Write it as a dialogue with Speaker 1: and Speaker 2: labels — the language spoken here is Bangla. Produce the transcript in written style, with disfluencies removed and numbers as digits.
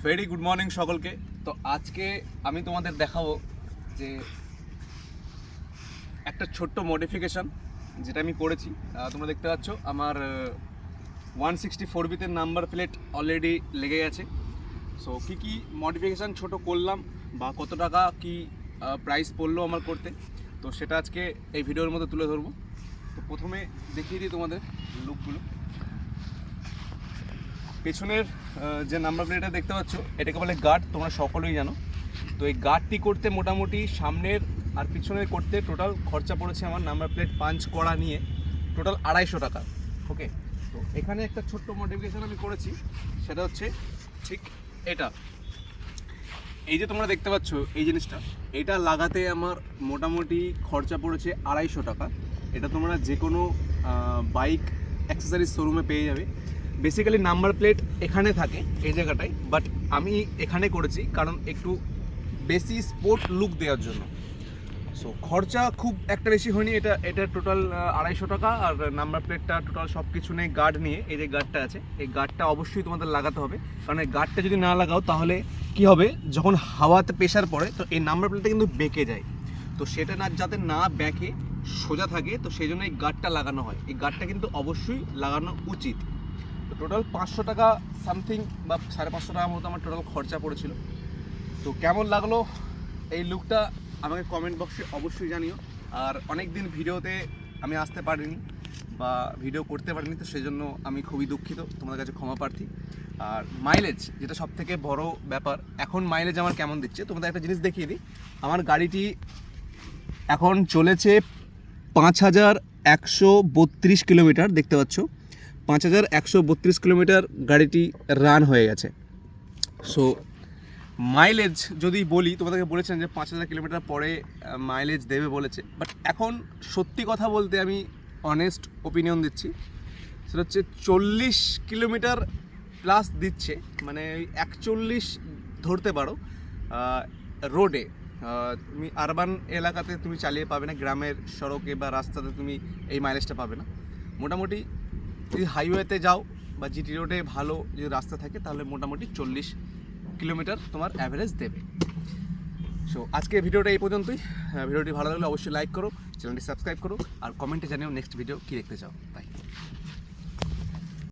Speaker 1: ভেরি গুড মর্নিং সকলকে। তো আজকে আমি তোমাদের দেখাবো যে একটা ছোট্ট মডিফিকেশান যেটা আমি করেছি। তোমরা দেখতে পাচ্ছ আমার 164 বিতে নাম্বার প্লেট অলরেডি লেগে গেছে। সো কী কী মডিফিকেশান ছোট করলাম বা কত টাকা কি প্রাইস পড়লো আমার করতে, তো সেটা আজকে এই ভিডিওর মধ্যে তুলে ধরবো। তো প্রথমে দেখিয়ে দিই তোমাদের লুকগুলো। পেছনের যে নাম্বার প্লেটটা দেখতে পাচ্ছ এটাকে বলে গার্ড, তোমরা সকলেই জানো। তো এই গার্ডটি করতে মোটামুটি সামনের আর পিছনের করতে টোটাল খরচা পড়েছে আমার নাম্বার প্লেট পাঞ্চ করা নিয়ে টোটাল 250 টাকা। ওকে, তো এখানে একটা ছোট্ট মডিফিকেশান আমি করেছি, সেটা হচ্ছে ঠিক এটা। এই যে তোমরা দেখতে পাচ্ছ এই জিনিসটা, এটা লাগাতে আমার মোটামুটি খরচা পড়েছে 250 টাকা। এটা তোমরা যে কোনো বাইক অ্যাক্সেসরিজ শোরুমে পেয়ে যাবে। বেসিক্যালি নাম্বার প্লেট এখানে থাকে এই জায়গাটায়, বাট আমি এখানে করেছি কারণ একটু বেশি স্পোর্ট লুক দেওয়ার জন্য। সো খরচা খুব একটা বেশি হয়নি। এটা টোটাল 250 টাকা। আর নাম্বার প্লেটটা টোটাল সব কিছু নিয়ে গার্ড নিয়ে, এই যে গার্ডটা আছে এই গার্ডটা অবশ্যই তোমাদের লাগাতে হবে, কারণ এই গার্ডটা যদি না লাগাও তাহলে কি হবে, যখন হাওয়াতে প্রেশার পড়ে তো এই নাম্বার প্লেটটা কিন্তু বেঁকে যায়। তো সেটা না যাতে না বেঁকে সোজা থাকে, তো সেই জন্য এই গার্ডটা লাগানো হয়। এই গার্ডটা কিন্তু অবশ্যই লাগানো উচিত। তো টোটাল 500 টাকা সামথিং বা 550 টাকার মতো আমার টোটাল খরচা পড়েছিল। তো কেমন লাগলো এই লুকটা আমাকে কমেন্ট বক্সে অবশ্যই জানিও। আর অনেক দিন ভিডিওতে আমি আসতে পারিনি বা ভিডিও করতে পারিনি, তো সেই জন্য আমি খুবই দুঃখিত, তোমাদের কাছে ক্ষমা প্রার্থী। আর মাইলেজ যেটা সব থেকে বড় ব্যাপার, এখন মাইলেজ আমার কেমন দিচ্ছে তোমাদের একটা জিনিস দেখিয়ে দিই। আমার গাড়িটি এখন চলেছে 5132 কিলোমিটার, দেখতে পাচ্ছ 5132 কিলোমিটার গাড়িটি রান হয়ে গেছে। সো মাইলেজ যদি বলি, তোমাদেরকে বলেছেন যে 5000 কিলোমিটার পরে মাইলেজ দেবে বলেছে, বাট এখন সত্যি কথা বলতে আমি অনেস্ট ওপিনিয়ন দিচ্ছি, সেটা হচ্ছে 40 কিলোমিটার প্লাস দিচ্ছে, মানে 41 ধরতে পারো রোডে। তুমি আরবান এলাকাতে তুমি চালিয়ে পাবে না, গ্রামের সড়কে বা রাস্তাতে তুমি এই মাইলেজটা পাবে না। মোটামুটি যদি হাইওয়েতে যাও বা জিটি রোডে ভালো যদি রাস্তা থাকে তাহলে মোটামুটি 40 কিলোমিটার তোমার অ্যাভারেজ দেবে। সো আজকে ভিডিওটা এই পর্যন্তই। ভিডিওটি ভালো লাগলে অবশ্যই লাইক করো, চ্যানেলটি সাবস্ক্রাইব করো, আর কমেন্টে জানিও নেক্সট ভিডিও কী দেখতে চাও।